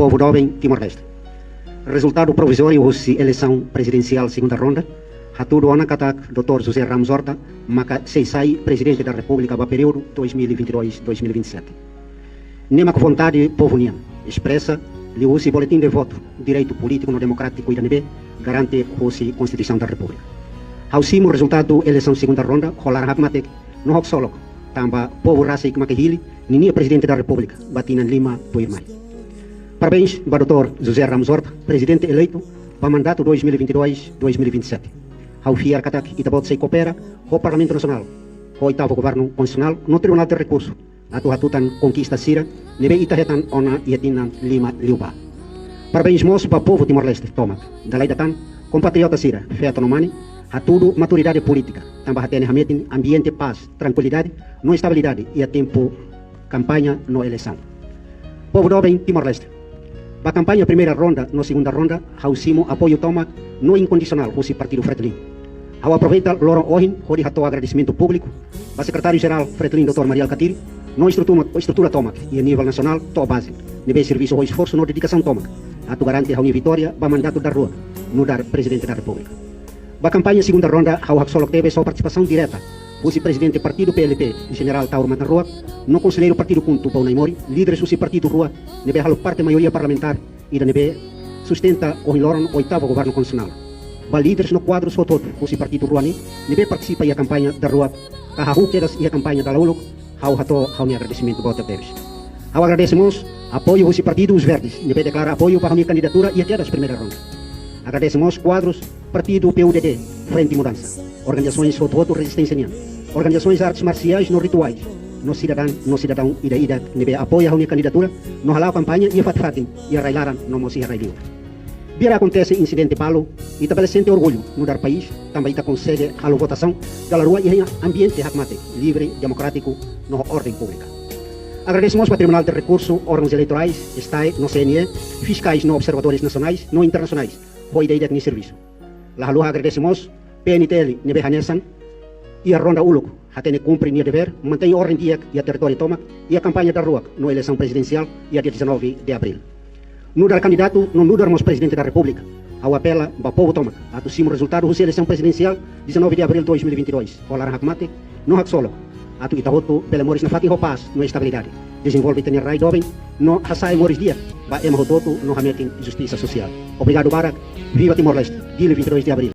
povo jovem Timor-Leste. Resultado provisório da eleição presidencial segunda ronda, Haturo Onakatak, Dr. José Ramos Horta, maka sai presidente da República para o período 2022-2027. Nema com vontade povo nian, expressa, lhe usa boletim de voto, direito político no democrático IDNB, garante a Constituição da República. Ao cimo resultado eleição segunda ronda, rolar hakmatek, no hok solo, tamba povo raça e makahili, ninia presidente da República, Batinan Lima, Puirmai. Parabéns para o Dr. José Ramos Horta, presidente eleito para o mandato 2022-2027. Ao fiar katak itabot se coopera o Parlamento Nacional, o oitavo governo constitucional, no Tribunal de Recurso, atuhatutan conquista sira, nebe itahetan ona ietinan Lima liuba. Parabéns moço para o povo Timor-Leste, toma, dalai datan, compatriota sira, feto nomani, a tudo maturidade política, também tem hametin ambiente paz, tranquilidade, não estabilidade e a tempo campanha no eleição. Povo jovem Timor-Leste. Para a campanha primeira ronda, na segunda ronda, ao cimo apoio toma no incondicional o partido Fretilin. Ao aproveita Loron Ohin, onde ratou agradecimento público, para secretário-geral Fretilin Dr. Maria Alcatiri, no estrutura toma e a nível nacional, to base, nível serviço ou esforço, no dedicação toma, a tu garante a vitória para mandato da rua, no dar presidente da República. Para a campanha segunda ronda, ao Haxolo teve sua participação direta, o presidente do partido PLP, general Tauro Matanrua, no conselheiro partido Kuntu Pau Naimori, líderes do partido Rua, nebe halo parte maioria parlamentar e da nebe sustenta o Loron oitavo governo constitucional. Ba líderes no quadro só todo, o partido Rua nebe participa e a campanha da Rua, kahahu quedas e a campanha da Lauluk, ao hato ao ne agradecimento bota teves. Ao agradecemos apoio o partido Os Verdes, nebe declara apoio para a minha candidatura e a quedas primeira ronda. Agradecemos quadros partido PUDD, Frente e Mudança, organizações só todo resistência nian, organizações artes marciais no rituais, no cidadão ida nebe apoia a minha candidatura, no halau campanha e a fatfatin e a railaran no mosi railiu. Bira acontece incidente palo e estabelecente orgulho no dar país, também está consegue a votação da rua e ambiente hakmate, livre, democrático, no ordem pública. Agradecemos para o Tribunal de Recurso, órgãos eleitorais, STAE, no CNE, fiscais no observadores nacionais, no internacionais, o ideia de serviço. La halua agradecemos PNTL nebe hanesan e a ronda uluk hatene cumpre nia dever, mantém ordem dia e a território toma e a campanha da rua na eleição presidencial e a dia 19 de abril. No dar candidato, não nudarmos presidente da República, ao apela para povo toma, a tossimo resultado da eleição presidencial 19 de abril de 2022. Rolar hakmate, no hak solo, a tu itahoto belemores na fati paz, no estabilidade. Desenvolve tenha rai jovem, no hasai moris dia, ba ema hototo no hametin justiça social. Obrigado Barak, viva Timor-Leste, dia 22 de abril.